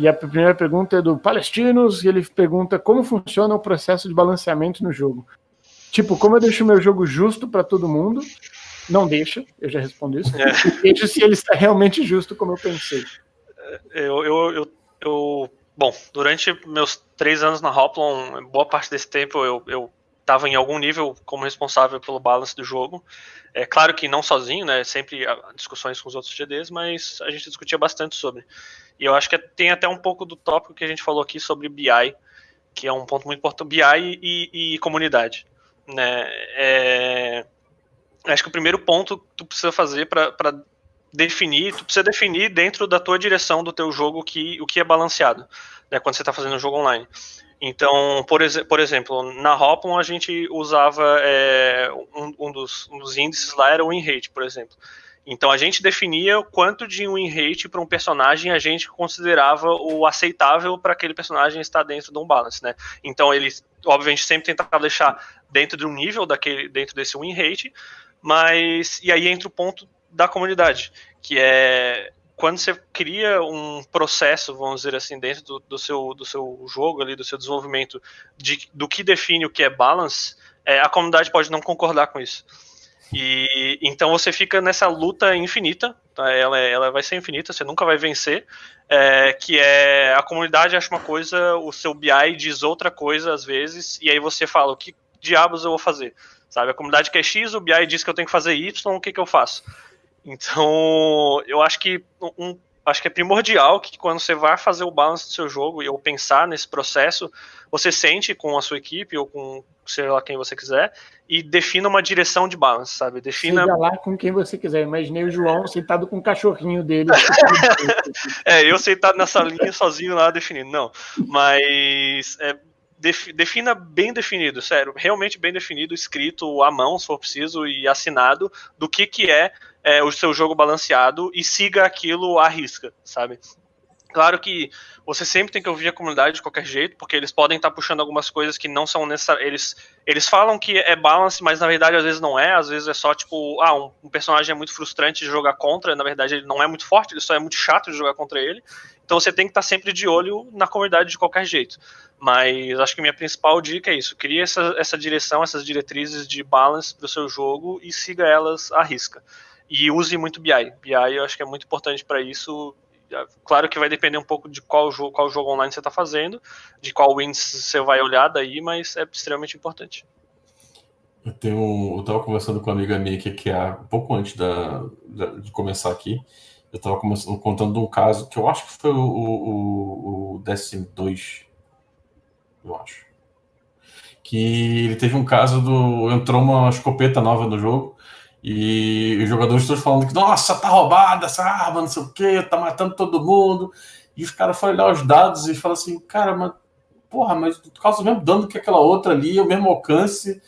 E a primeira pergunta é do Palestinos, e ele pergunta como funciona o processo de balanceamento no jogo. Tipo, como eu deixo meu jogo justo para todo mundo? Não deixa, eu já respondo isso. Veja se ele está realmente justo como eu pensei. Bom, durante meus 3 anos na Hoplon, boa parte desse tempo eu estava em algum nível como responsável pelo balance do jogo. É claro que não sozinho, né? Sempre há discussões com os outros GDs, mas a gente discutia bastante sobre. E eu acho que tem até um pouco do tópico que a gente falou aqui sobre BI, que é um ponto muito importante, BI e comunidade, né? Acho que o primeiro ponto que tu precisa fazer para definir, tu precisa definir dentro da tua direção do teu jogo o que é balanceado, né, quando você está fazendo um jogo online. Então, por exemplo, na Hoplon a gente usava um dos índices lá era o win rate, por exemplo. Então a gente definia o quanto de win rate para um personagem a gente considerava o aceitável para aquele personagem estar dentro de um balance, né? Então ele, obviamente, sempre tentava deixar dentro de um nível dentro desse win rate, mas e aí entra o ponto da comunidade, que é quando você cria um processo, vamos dizer assim, dentro do seu jogo ali, do seu desenvolvimento, do que define o que é balance, a comunidade pode não concordar com isso. E então você fica nessa luta infinita, tá? Ela vai ser infinita, você nunca vai vencer, que é a comunidade acha uma coisa, o seu BI diz outra coisa às vezes, e aí você fala, o que diabos eu vou fazer? Sabe, a comunidade quer X, o BI diz que eu tenho que fazer Y, o que eu faço? Então, eu acho que é primordial que quando você vai fazer o balance do seu jogo ou pensar nesse processo, você sente com a sua equipe ou com sei lá quem você quiser e defina uma direção de balance, sabe? Seja lá com quem você quiser. Imaginei o João sentado com o cachorrinho dele. Eu sentado nessa linha sozinho lá definindo. Não, mas defina bem definido, sério, realmente bem definido, escrito à mão, se for preciso, e assinado do que é o seu jogo balanceado e siga aquilo à risca, sabe? Claro que você sempre tem que ouvir a comunidade de qualquer jeito, porque eles podem estar puxando algumas coisas que não são necessárias. Eles falam que é balance, mas na verdade às vezes não é. Às vezes é só tipo, um personagem é muito frustrante de jogar contra, na verdade ele não é muito forte, ele só é muito chato de jogar contra ele. Então você tem que estar sempre de olho na comunidade de qualquer jeito. Mas acho que minha principal dica é isso: crie essa direção, essas diretrizes de balance para o seu jogo e siga elas à risca. E use muito BI. BI eu acho que é muito importante para isso. Claro que vai depender um pouco de qual jogo online você está fazendo, de qual índice você vai olhar daí, mas é extremamente importante. Eu estava conversando com uma amiga minha que é um pouco antes de começar aqui. Eu estava contando um caso que eu acho que foi o Destiny 2, eu acho. Que ele teve um caso entrou uma escopeta nova no jogo e os jogadores todos falando que, nossa, tá roubada essa arma, não sei o que, tá matando todo mundo. E os caras foram olhar os dados e falaram assim, cara, mas tu causa o mesmo dano que aquela outra ali, o mesmo alcance,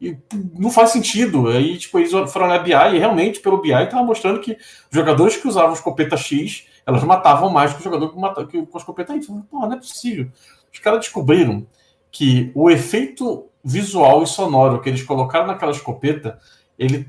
e não faz sentido. Aí, tipo, eles foram olhar BI e realmente, pelo BI, tava mostrando que os jogadores que usavam escopeta X, elas matavam mais que o jogador que com a escopeta Y. Porra, não é possível. Os caras descobriram que o efeito visual e sonoro que eles colocaram naquela escopeta, ele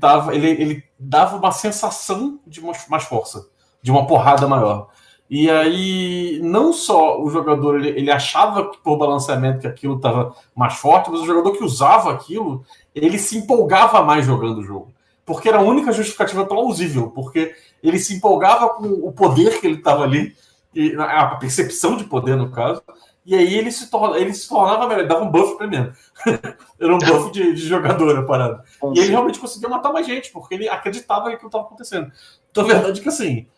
dava uma sensação de mais força, de uma porrada maior. E aí, não só o jogador ele achava que por balanceamento que aquilo estava mais forte, mas o jogador que usava aquilo, ele se empolgava mais jogando o jogo. Porque era a única justificativa plausível, porque ele se empolgava com o poder que ele estava ali, a percepção de poder, no caso, e aí ele se tornava melhor, ele dava um buff pra mim. Era um buff de jogador, a parada. E ele realmente conseguia matar mais gente, porque ele acreditava que aquilo estava acontecendo. Então a verdade é que, assim,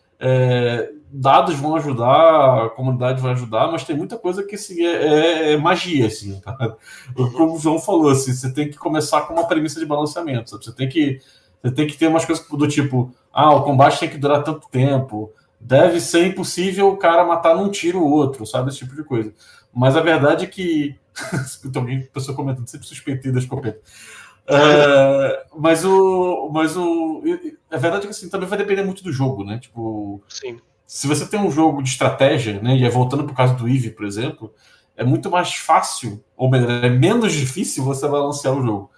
dados vão ajudar, a comunidade vai ajudar, mas tem muita coisa que assim, é magia, assim, tá? Como o João falou, assim, você tem que começar com uma premissa de balanceamento, sabe? Você tem que ter umas coisas do tipo, o combate tem que durar tanto tempo, deve ser impossível o cara matar num tiro o outro, sabe? Esse tipo de coisa. Mas a verdade é que tem alguém, pessoa comentando, sempre suspeitei da escopeta. Mas a verdade é que assim, também vai depender muito do jogo, né? Tipo, sim. Se você tem um jogo de estratégia, né? E voltando pro caso do Eve, por exemplo, é muito mais fácil, ou melhor, é menos difícil você balancear o jogo.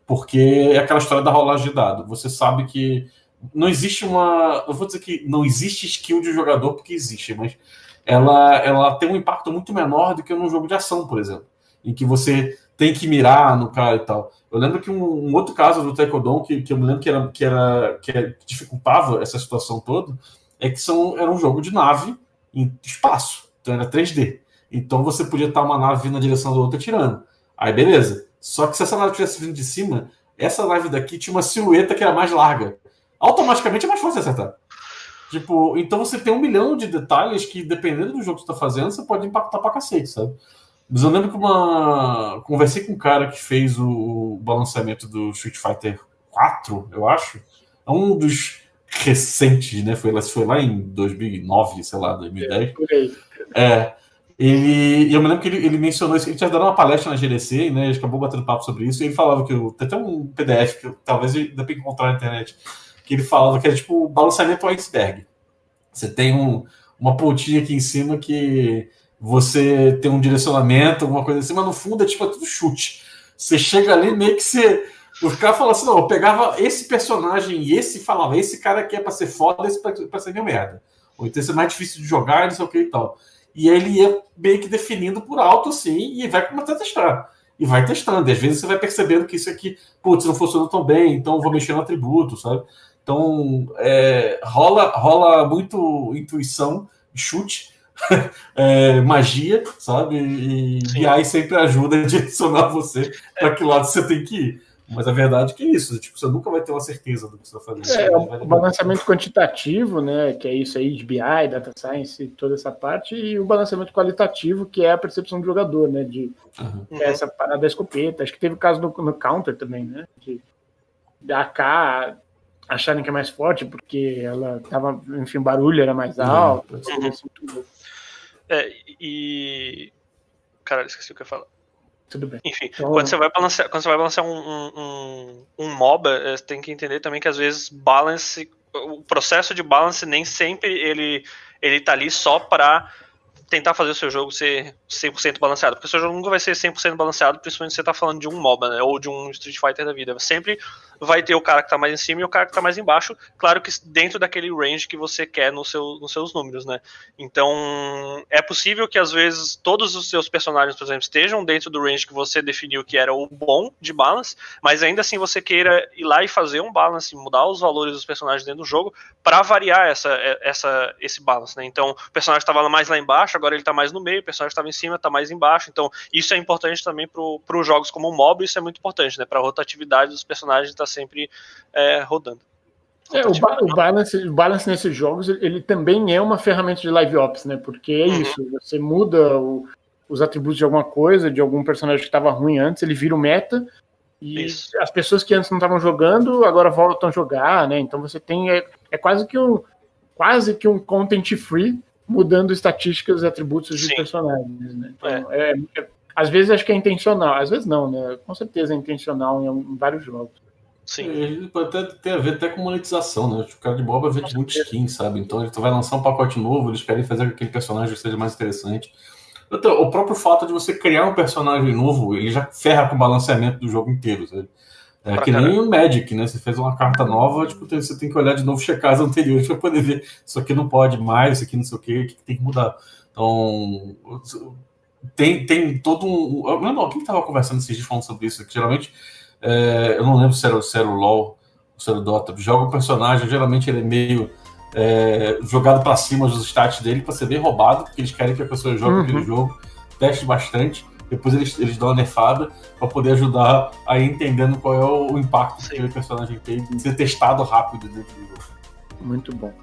Porque é aquela história da rolagem de dado. Você sabe que não existe eu vou dizer que não existe skill de jogador, porque existe, mas ela tem um impacto muito menor do que num jogo de ação, por exemplo, em que você tem que mirar no cara e tal. Eu lembro que um outro caso do Taekwondo que eu me lembro que dificultava essa situação toda é que era um jogo de nave em espaço, então era 3D. Então você podia estar uma nave vindo na direção da outra tirando. Aí beleza. Só que se essa nave tivesse vindo de cima, essa nave daqui tinha uma silhueta que era mais larga. Automaticamente é mais fácil acertar. Tipo, então você tem 1 milhão de detalhes que, dependendo do jogo que você tá fazendo, você pode impactar pra cacete, sabe? Mas eu lembro que conversei com um cara que fez o balanceamento do Street Fighter 4, eu acho. É um dos recentes, né? Foi lá em 2009, sei lá, 2010. E eu me lembro que ele mencionou isso. Ele tinha dado uma palestra na GDC, né? A gente acabou batendo papo sobre isso. E ele falava que tem até um PDF que talvez dê pra encontrar na internet. Que ele falava que era tipo o balanceamento iceberg. Você tem uma pontinha aqui em cima que você tem um direcionamento, alguma coisa assim, mas no fundo é tipo tudo chute. Você chega ali meio que você. Os caras falam assim: não, eu pegava esse personagem e falava, esse cara aqui é pra ser foda, esse pra ser meio merda. Ou então esse é mais difícil de jogar, não sei o que e tal. E ele ia meio que definindo por alto assim e vai começar a testar. E vai testando. E às vezes você vai percebendo que isso aqui, putz, não funcionou tão bem, então eu vou mexer no atributo, sabe? Então, rola muito intuição, chute, magia, sabe? E aí sempre ajuda a direcionar você para que lado você tem que ir. Mas a verdade é que é isso, tipo, você nunca vai ter uma certeza do que você vai fazer. O balanceamento quantitativo, né, que é isso aí de BI, Data Science, toda essa parte, e o balanceamento qualitativo, que é a percepção do jogador, né, de essa parada da escopeta. Acho que teve o caso no Counter também, né, da AK acharem que é mais forte porque ela tava, enfim, o barulho era mais alto. Assim, tudo. Cara, esqueci o que eu ia falar. Tudo bem. Enfim, então, quando você vai balancear um MOBA, você tem que entender também que às vezes o processo de balance nem sempre ele tá ali só para tentar fazer o seu jogo ser 100% balanceado, porque o seu jogo nunca vai ser 100% balanceado, principalmente se você tá falando de um MOBA, né, ou de um Street Fighter da vida. Sempre vai ter o cara que tá mais em cima e o cara que tá mais embaixo, claro que dentro daquele range que você quer nos seus números, né. Então, é possível que às vezes todos os seus personagens, por exemplo, estejam dentro do range que você definiu que era o bom de balance, mas ainda assim você queira ir lá e fazer um balance, mudar os valores dos personagens dentro do jogo para variar esse balance, né. Então, o personagem estava mais lá embaixo, agora ele tá mais no meio, o personagem estava em cima, tá mais embaixo. Então, isso é importante também para os jogos como o MOBA, isso é muito importante, né? Para a rotatividade dos personagens estar sempre rodando. O balance nesses jogos, ele também é uma ferramenta de live ops, né? Porque é isso, você muda os atributos de alguma coisa, de algum personagem que estava ruim antes, ele vira o meta, e as pessoas que antes não estavam jogando, agora voltam a jogar, né? Então você tem, quase que um content free, mudando estatísticas e atributos de personagens, né? Então, às vezes acho que é intencional, às vezes não, né? Com certeza é intencional em vários jogos. Sim. Pode até ter a ver até com monetização, né? O cara de MOBA vende muito skin, sabe? Então ele vai lançar um pacote novo, eles querem fazer com que aquele personagem seja mais interessante. Então, o próprio fato de você criar um personagem novo, ele já ferra com o balanceamento do jogo inteiro, sabe? É que nem o Magic, né? Você fez uma carta nova, tipo, você tem que olhar de novo, checar as anteriores para poder ver isso aqui não pode mais, isso aqui não sei o que tem que mudar. Então, tem todo um... Eu lembro, quem estava conversando esses dias falando sobre isso? Que geralmente, eu não lembro se era o LoL, se era o Dota, joga o personagem, geralmente ele é meio jogado para cima dos stats dele para ser bem roubado, porque eles querem que a pessoa jogue aquele jogo, teste bastante, depois eles dão uma nerfada para poder ajudar a ir entendendo qual é o impacto que aquele personagem tem de ser testado rápido dentro do jogo. Muito bom.